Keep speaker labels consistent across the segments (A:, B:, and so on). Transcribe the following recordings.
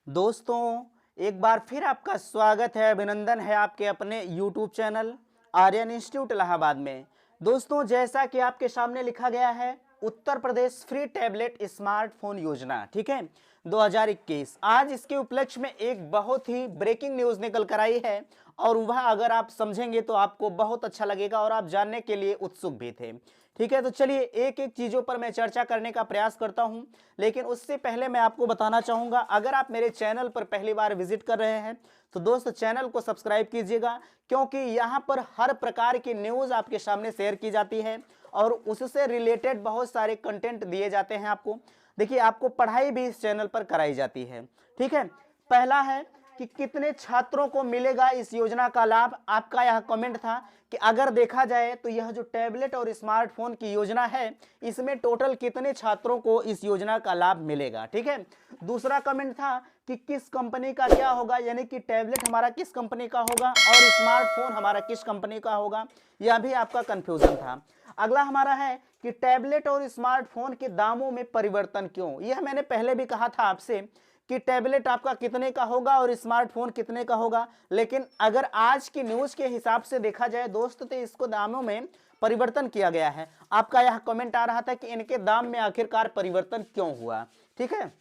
A: दोस्तों, एक बार फिर आपका स्वागत है, अभिनंदन है आपके अपने YouTube channel Aryan institute Allahabad में। दोस्तों, जैसा कि आपके सामने लिखा गया है, Uttar Pradesh free tablet smartphone योजना, ठीक है, 2021। आज इसके उपलक्ष्य में एक बहुत ही ब्रेकिंग न्यूज़ निकल कर आई है और वह अगर आप समझेंगे तो आपको बहुत अच्छा लगेगा और आप जानने के लिए उत्सुक भी थे। ठीक है, तो चलिए एक एक चीज़ों पर मैं चर्चा करने का प्रयास करता हूं, लेकिन उससे पहले मैं आपको बताना चाहूँगा, अगर आप मेरे चैनल पर पहली बार विजिट कर रहे हैं तो दोस्त चैनल को सब्सक्राइब कीजिएगा, क्योंकि यहाँ पर हर प्रकार की न्यूज़ आपके सामने शेयर की जाती है और उससे रिलेटेड बहुत सारे कंटेंट दिए जाते हैं आपको। देखिए, आपको पढ़ाई भी इस चैनल पर कराई जाती है। ठीक है, पहला है कि कितने छात्रों को मिलेगा इस योजना का लाभ। आपका यह कमेंट था कि अगर देखा जाए तो यह जो टैबलेट और स्मार्टफोन की योजना है, इसमें टोटल कितने छात्रों को इस योजना का लाभ मिलेगा। ठीक है, दूसरा कमेंट था कि किस कंपनी का क्या होगा, यानी कि टैबलेट हमारा किस कंपनी का होगा और स्मार्टफोन हमारा किस कंपनी का होगा, यह भी आपका कंफ्यूजन था। अगला हमारा है कि टैबलेट और स्मार्टफोन के दामों में परिवर्तन क्यों। यह मैंने पहले भी कहा था आपसे कि टैबलेट आपका कितने का होगा और स्मार्टफोन कितने का होगा, लेकिन अगर आज की न्यूज़ के हिसाब से देखा जाए दोस्त तो इसको दामों में परिवर्तन किया गया है। आपका यह कमेंट आ रहा था कि इनके दाम में आखिरकार परिवर्तन क्यों हुआ। ठीक है,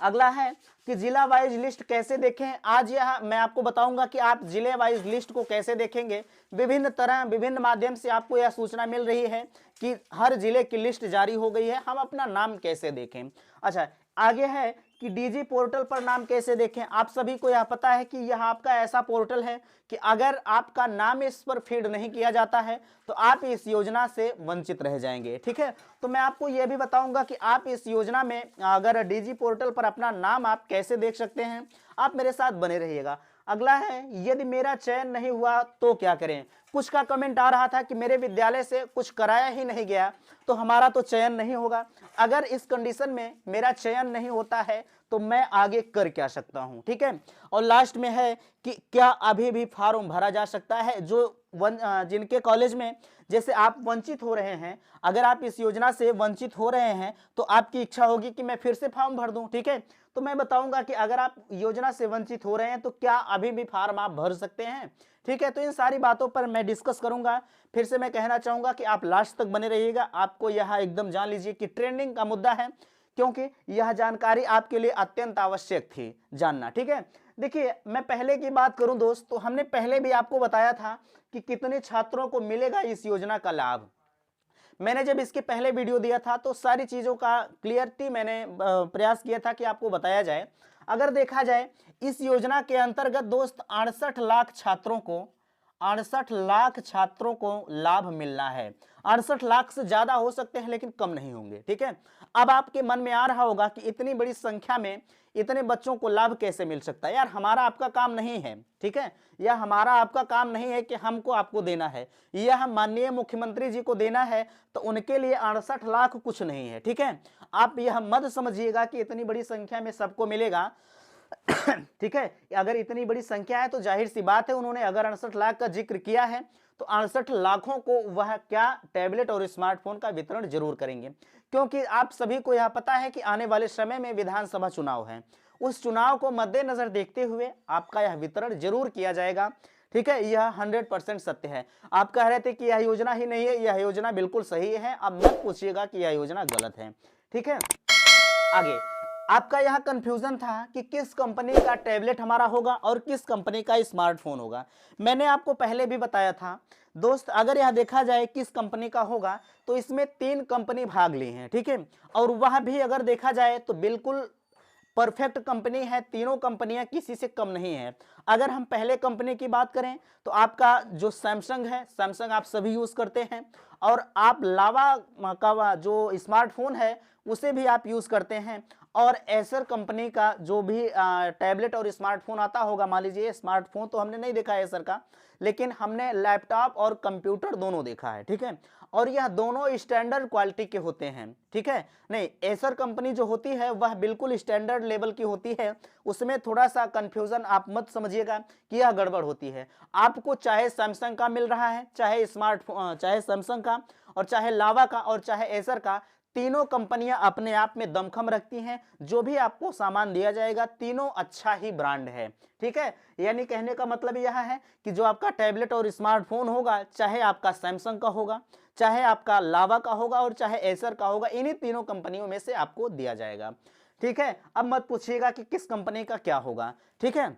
A: अगला है कि जिला वाइज लिस्ट कैसे देखें। आज यह मैं आपको बताऊंगा कि आप जिले वाइज लिस्ट को कैसे देखेंगे। विभिन्न माध्यम से आपको यह सूचना मिल रही है कि हर जिले की लिस्ट जारी हो गई है, हम अपना नाम कैसे देखें। अच्छा, आगे है कि डीजी पोर्टल पर नाम कैसे देखें। आप सभी को यह पता है कि यह आपका ऐसा पोर्टल है कि अगर आपका नाम इस पर फीड नहीं किया जाता है तो आप इस योजना से वंचित रह जाएंगे। ठीक है, तो मैं आपको यह भी बताऊंगा कि आप इस योजना में अगर डीजी पोर्टल पर अपना नाम आप कैसे देख सकते हैं। आप मेरे साथ बने रहिएगा। अगला है, यदि मेरा चयन नहीं हुआ तो क्या करें। कुछ का कमेंट आ रहा था कि मेरे विद्यालय से कुछ कराया ही नहीं गया तो हमारा तो चयन नहीं होगा। अगर इस कंडीशन में मेरा चयन नहीं होता है तो मैं आगे कर क्या सकता हूं। ठीक है, और लास्ट में है कि क्या अभी भी फॉर्म भरा जा सकता है। जिनके कॉलेज में जैसे आप वंचित हो रहे हैं, अगर आप इस योजना से वंचित हो रहे हैं तो आपकी इच्छा होगी कि मैं फिर से फॉर्म भर दूं। ठीक है, तो मैं बताऊंगा कि अगर आप योजना से वंचित हो रहे हैं तो क्या अभी भी फॉर्म आप भर सकते हैं। ठीक है, तो इन सारी बातों पर मैं डिस्कस करूंगा। फिर से मैं कहना चाहूंगा कि आप लास्ट तक बने रहिएगा। आपको यह एकदम जान लीजिए कि ट्रेंडिंग का मुद्दा है, क्योंकि यह जानकारी आपके लिए अत्यंत आवश्यक थी जानना। ठीक है, देखिए मैं पहले की बात करूं दोस्त, तो हमने पहले भी आपको बताया था कि कितने छात्रों को मिलेगा इस योजना का लाभ। मैंने जब इसके पहले वीडियो दिया था तो सारी चीज़ों का क्लियरिटी मैंने प्रयास किया था कि आपको बताया जाए। अगर देखा जाए इस योजना के अंतर्गत दोस्त 68 लाख छात्रों को लाभ मिलना है। 68 लाख से ज्यादा हो सकते हैं लेकिन कम नहीं होंगे। ठीक है, अब आपके मन में आ रहा होगा कि इतनी बड़ी संख्या में इतने बच्चों को लाभ कैसे मिल सकता है। यार, हमारा आपका काम नहीं है। ठीक है, यह हमारा आपका काम नहीं है कि हमको आपको देना है, यह माननीय मुख्यमंत्री जी को देना है। तो उनके लिए 68 लाख कुछ नहीं है। ठीक है, आप यह मत समझिएगा कि इतनी बड़ी संख्या में सबको मिलेगा। ठीक है, अगर इतनी बड़ी संख्या है तो जाहिर सी बात है, उन्होंने अगर 68 लाख का जिक्र किया है तो 68 लाखों को वह क्या टैबलेट और स्मार्टफोन का वितरण जरूर करेंगे। क्योंकि आप सभी को यह पता है कि आने वाले समय में विधानसभा चुनाव है, उस चुनाव को मद्देनजर देखते हुए आपका यह वितरण जरूर किया जाएगा। ठीक है, यह 100% सत्य है। आप कह रहे थे कि यह योजना ही नहीं है, यह योजना बिल्कुल सही है। अब मत पूछिएगा कि यह योजना गलत है। ठीक है, आगे आपका यह कंफ्यूजन था कि किस कंपनी का टैबलेट हमारा होगा और किस कंपनी का स्मार्टफोन होगा। मैंने आपको पहले भी बताया था दोस्त, अगर यह देखा जाए किस कंपनी का होगा तो इसमें 3 कंपनी भाग ली हैं। ठीक है, और वह भी अगर देखा जाए तो बिल्कुल परफेक्ट कंपनी है। तीनों कंपनियां किसी से कम नहीं है। अगर हम पहले कंपनी की बात करें तो आपका जो सैमसंग है, सैमसंग आप सभी यूज करते हैं, और आप लावा का जो स्मार्टफोन है उसे भी आप यूज करते हैं। और एसर कंपनी का जो भी टैबलेट और स्मार्टफोन आता होगा, मान लीजिए स्मार्टफोन तो हमने नहीं देखा है एसर का, लेकिन हमने लैपटॉप और कंप्यूटर दोनों देखा है। ठीक है, और यह दोनों स्टैंडर्ड क्वालिटी के होते हैं। ठीक है, नहीं, एसर कंपनी जो होती है वह बिल्कुल स्टैंडर्ड लेवल की होती है। उसमें थोड़ा सा कंफ्यूजन आप मत समझिएगा कि यह गड़बड़ होती है। आपको चाहे सैमसंग का मिल रहा है, चाहे सैमसंग का, और चाहे लावा का, और चाहे एसर का, तीनों कंपनियां अपने आप में दमखम रखती हैं, जो भी आपको सामान दिया जाएगा तीनों अच्छा ही ब्रांड है, ठीक है। यानी कहने का मतलब यह है कि जो आपका टैबलेट और स्मार्टफोन होगा, चाहे आपका सैमसंग का होगा, चाहे आपका लावा का होगा और चाहे एसर का होगा, इन्हीं तीनों कंपनियों में से आपको दिया जाएगा, ठीक है। अब मत पूछिएगा कि किस कंपनी का क्या होगा, ठीक है।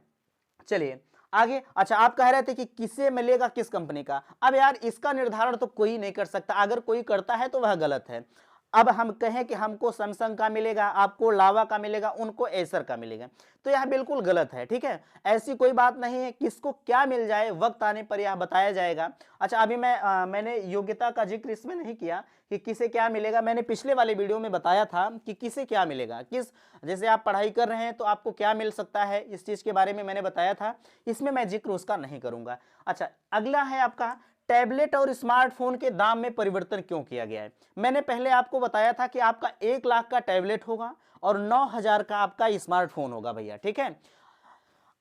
A: चलिए आगे। अच्छा, आप कह रहे थे कि किसे मिलेगा, किस कंपनी का। अब यार इसका निर्धारण तो कोई नहीं कर सकता, अगर कोई करता है तो वह गलत है। अब हम कहें कि हमको सैमसंग का मिलेगा, आपको लावा का मिलेगा, उनको एसर का मिलेगा, तो यह बिल्कुल गलत है, ठीक है। ऐसी कोई बात नहीं है, किसको क्या मिल जाए वक्त आने पर यह बताया जाएगा। अच्छा, अभी मैंने योग्यता का जिक्र इसमें नहीं किया कि किसे क्या मिलेगा। मैंने पिछले वाले वीडियो में बताया था कि किसे क्या मिलेगा, किस जैसे आप पढ़ाई कर रहे हैं तो आपको क्या मिल सकता है, इस चीज के बारे में मैंने बताया था, इसमें मैं जिक्र उसका नहीं करूंगा। अच्छा, अगला है आपका टैबलेट और स्मार्टफोन के दाम में परिवर्तन क्यों किया गया है। मैंने पहले आपको बताया था कि आपका 1 लाख का टैबलेट होगा और 9,000 का आपका स्मार्टफोन होगा भैया, ठीक है।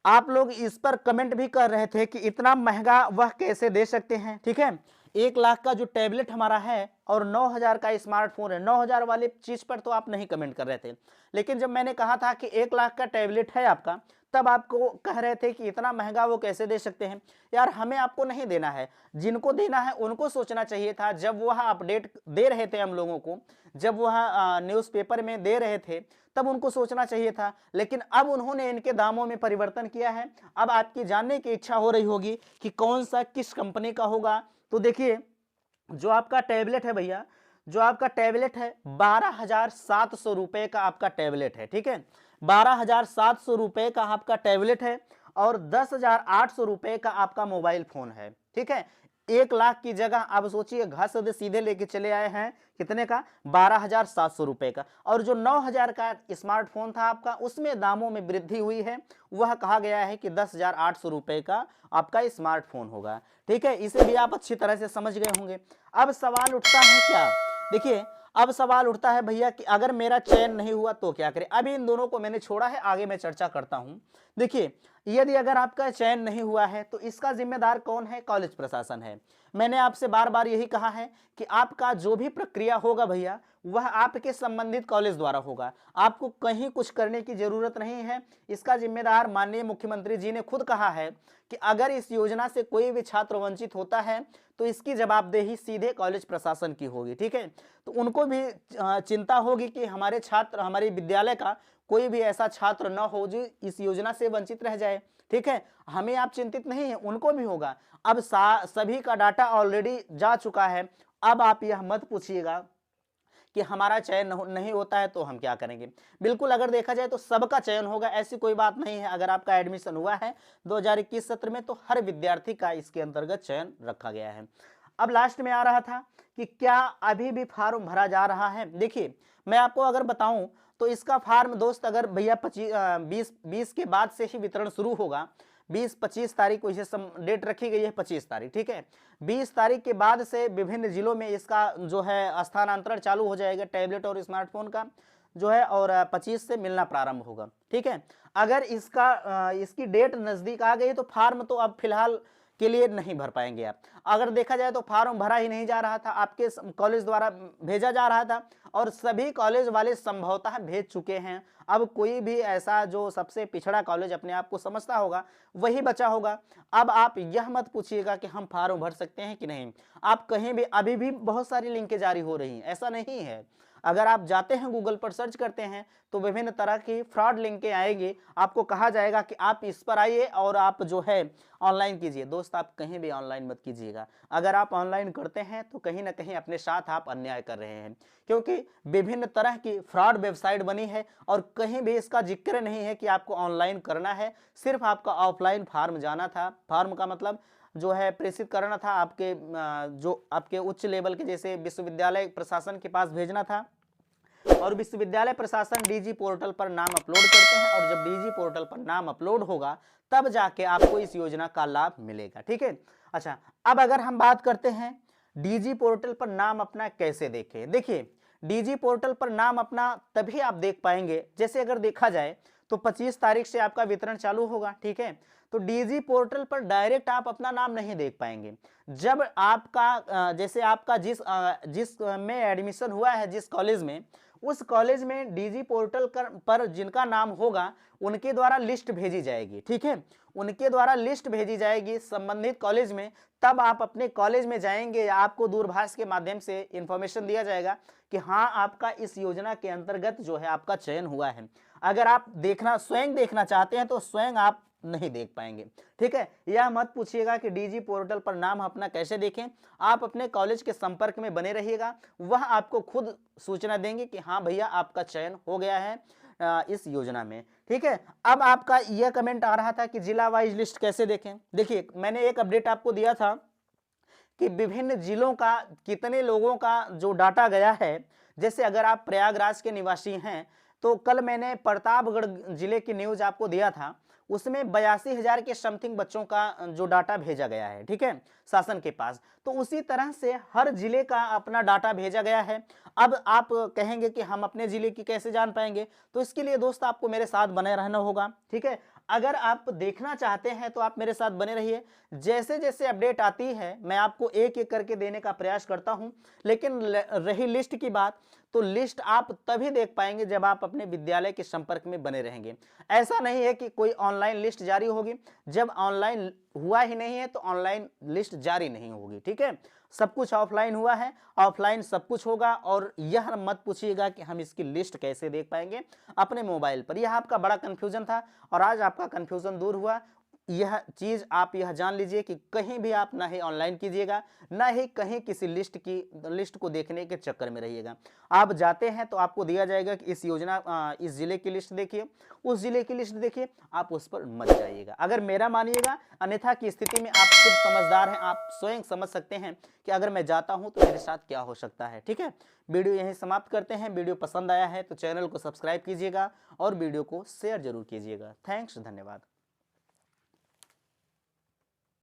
A: आप लोग इस पर कमेंट भी कर रहे थे कि इतना महंगा वह कैसे दे सकते हैं, ठीक है। 1 लाख का जो टैबलेट हमारा है और 9,000 का स्मार्टफोन है, 9,000 वाले चीज पर तो आप नहीं कमेंट कर रहे थे, लेकिन जब मैंने कहा था कि 1 लाख का टैबलेट है आपका, तब आपको कह रहे थे कि इतना महंगा वो कैसे दे सकते हैं। यार हमें आपको नहीं देना है, जिनको देना है उनको सोचना चाहिए था। जब वह अपडेट दे रहे थे हम लोगों को, जब वह न्यूज़पेपर में दे रहे थे, तब उनको सोचना चाहिए था। लेकिन अब उन्होंने इनके दामों में परिवर्तन किया है। अब आपकी जानने की इच्छा हो रही होगी कि कौन सा किस कंपनी का होगा। तो देखिए, जो आपका टैबलेट है भैया, जो आपका टैबलेट है 12,700 रुपए का आपका टैबलेट है, ठीक है। 12,700 रुपए का आपका टैबलेट है और 10,800 रुपए का आपका मोबाइल फोन है, ठीक है। 1 लाख की जगह आप सोचिए घस दे सीधे लेके चले आए हैं कितने का, 12,700 रुपए का। और जो 9,000 का स्मार्टफोन था आपका, उसमें दामों में वृद्धि हुई है, वह कहा गया है कि 10,800 रुपए का आपका स्मार्टफोन होगा, ठीक है। इसे भी आप अच्छी तरह से समझ गए होंगे। अब सवाल उठता है क्या, देखिए अब सवाल उठता है भैया कि अगर मेरा चयन नहीं हुआ तो क्या करें। अभी इन दोनों को मैंने छोड़ा है, आगे मैं चर्चा करता हूं। देखिए, यदि अगर आपका चयन नहीं हुआ है तो इसका जिम्मेदार कौन है, कॉलेज प्रशासन है। मैंने आपसे बार बार यही कहा है कि आपका जो भी प्रक्रिया होगा भैया, वह आपके संबंधित कॉलेज द्वारा होगा, आपको कहीं कुछ करने की जरूरत नहीं है। इसका जिम्मेदार माननीय मुख्यमंत्री जी ने खुद कहा है कि अगर इस योजना से कोई भी छात्र वंचित होता है तो इसकी जवाबदेही सीधे कॉलेज प्रशासन की होगी, ठीक है। तो उनको भी चिंता होगी कि हमारे छात्र, हमारे विद्यालय का कोई भी ऐसा छात्र न हो जो इस योजना से वंचित रह जाए, ठीक है। हमें आप चिंतित नहीं है, उनको भी होगा। अब सभी का डाटा ऑलरेडी जा चुका है। अब आप यह मत पूछिएगा कि हमारा चयन नहीं होता है तो हम क्या करेंगे। बिल्कुल, अगर देखा जाए तो सबका चयन होगा, ऐसी कोई बात नहीं है। अगर आपका एडमिशन हुआ है 2021 सत्र में तो हर विद्यार्थी का इसके अंतर्गत चयन रखा गया है। अब लास्ट में आ रहा था कि क्या अभी भी फार्म भरा जा रहा है। देखिए, मैं आपको अगर बताऊं तो इसका फार्म दोस्त, अगर भैया 20 के बाद से ही वितरण शुरू होगा। 20-25 तारीख को इसे डेट रखी गई है, 25 तारीख, ठीक है। 20 तारीख के बाद से विभिन्न जिलों में इसका जो है स्थानांतरण चालू हो जाएगा, टैबलेट और स्मार्टफोन का जो है, और 25 से मिलना प्रारंभ होगा, ठीक है। अगर इसकी डेट नजदीक आ गई तो फार्म तो अब फिलहाल के लिए नहीं भर पाएंगे आप। अगर देखा जाए तो फार्म भरा ही नहीं जा रहा था, आपके कॉलेज द्वारा भेजा जा रहा था और सभी कॉलेज वाले संभवतः भेज चुके हैं। अब कोई भी ऐसा जो सबसे पिछड़ा कॉलेज अपने आप को समझता होगा वही बचा होगा। अब आप यह मत पूछिएगा कि हम फार्म भर सकते हैं कि नहीं। आप कहीं भी, अभी भी बहुत सारी लिंकें जारी हो रही हैं, ऐसा नहीं है। अगर आप जाते हैं गूगल पर सर्च करते हैं तो विभिन्न तरह की फ्रॉड लिंकें आएगी, आपको कहा जाएगा कि आप इस पर आइए और आप जो है ऑनलाइन कीजिए। दोस्त, आप कहीं भी ऑनलाइन मत कीजिएगा। अगर आप ऑनलाइन करते हैं तो कहीं ना कहीं अपने साथ आप अन्याय कर रहे हैं, क्योंकि विभिन्न तरह की फ्रॉड वेबसाइट बनी है और कहीं भी इसका जिक्र नहीं है कि आपको ऑनलाइन करना है। सिर्फ आपका ऑफलाइन फार्म जाना था, फार्म का मतलब जो है प्रेषित करना था, आपके जो आपके उच्च लेवल के जैसे विश्वविद्यालय प्रशासन के पास भेजना था। और विश्वविद्यालय प्रशासन डीजी पोर्टल पर नाम अपलोड करते हैं और जब डीजी पोर्टल पर नाम अपलोड होगा तब जाके आपको इस योजना का लाभ मिलेगा, ठीक है। अच्छा, अब अगर हम बात करते हैं डीजी पोर्टल पर नाम अपना कैसे देखें। देखिए, डीजी पोर्टल पर नाम अपना तभी आप देख पाएंगे, जैसे अगर देखा जाए तो 25 तारीख से आपका वितरण चालू होगा। ठीक है, तो डीजी पोर्टल पर डायरेक्ट आप अपना नाम नहीं देख पाएंगे। जब आपका जैसे आपका जिस में एडमिशन हुआ है, जिस कॉलेज में, उस कॉलेज में डीजी पोर्टल पर जिनका नाम होगा उनके द्वारा लिस्ट भेजी जाएगी। ठीक है, उनके द्वारा लिस्ट भेजी जाएगी संबंधित कॉलेज में, तब आप अपने कॉलेज में जाएंगे या आपको दूरभाष के माध्यम से इंफॉर्मेशन दिया जाएगा कि हाँ आपका इस योजना के अंतर्गत जो है आपका चयन हुआ है। अगर आप स्वयं देखना चाहते हैं तो स्वयं आप नहीं देख पाएंगे। ठीक है, यह मत पूछिएगा कि डीजी पोर्टल पर नाम अपना कैसे देखें। आप अपने कॉलेज के संपर्क में बने रहिएगा, वह आपको खुद सूचना देंगे कि हाँ भैया आपका चयन हो गया है इस योजना में। ठीक है, अब आपका यह कमेंट आ रहा था कि जिला वाइज लिस्ट कैसे देखें। देखिए, मैंने एक अपडेट आपको दिया था कि विभिन्न जिलों का कितने लोगों का जो डाटा गया है। जैसे अगर आप प्रयागराज के निवासी हैं तो कल मैंने प्रतापगढ़ जिले की न्यूज आपको दिया था, उसमें 82,000 के समथिंग बच्चों का जो डाटा भेजा गया है। ठीक है, शासन के पास। तो उसी तरह से हर जिले का अपना डाटा भेजा गया है। अब आप कहेंगे कि हम अपने जिले की कैसे जान पाएंगे, तो इसके लिए दोस्त आपको मेरे साथ बने रहना होगा। ठीक है, अगर आप देखना चाहते हैं तो आप मेरे साथ बने रहिए। जैसे जैसे अपडेट आती है मैं आपको एक एक करके देने का प्रयास करता हूं। लेकिन रही लिस्ट की बात, तो लिस्ट आप तभी देख पाएंगे जब आप अपने विद्यालय के संपर्क में बने रहेंगे। ऐसा नहीं है कि कोई ऑनलाइन लिस्ट जारी होगी, जब ऑनलाइन हुआ ही नहीं है तो ऑनलाइन लिस्ट जारी नहीं होगी। ठीक है, सब कुछ ऑफलाइन हुआ है, ऑफलाइन सब कुछ होगा। और यह मत पूछिएगा कि हम इसकी लिस्ट कैसे देख पाएंगे अपने मोबाइल पर। यह आपका बड़ा कंफ्यूजन था और आज आपका कंफ्यूजन दूर हुआ। यह चीज आप यह जान लीजिए कि कहीं भी आप ना ही ऑनलाइन कीजिएगा, ना ही कहीं किसी लिस्ट को देखने के चक्कर में रहिएगा। आप जाते हैं तो आपको दिया जाएगा कि इस जिले की लिस्ट देखिए, उस जिले की लिस्ट देखिए, आप उस पर मत जाइएगा अगर मेरा मानिएगा। अन्यथा की स्थिति में आप खुद समझदार हैं, आप स्वयं समझ सकते हैं कि अगर मैं जाता हूं तो मेरे साथ क्या हो सकता है। ठीक है, वीडियो यहीं समाप्त करते हैं। वीडियो पसंद आया है तो चैनल को सब्सक्राइब कीजिएगा और वीडियो को शेयर जरूर कीजिएगा। थैंक्स, धन्यवाद।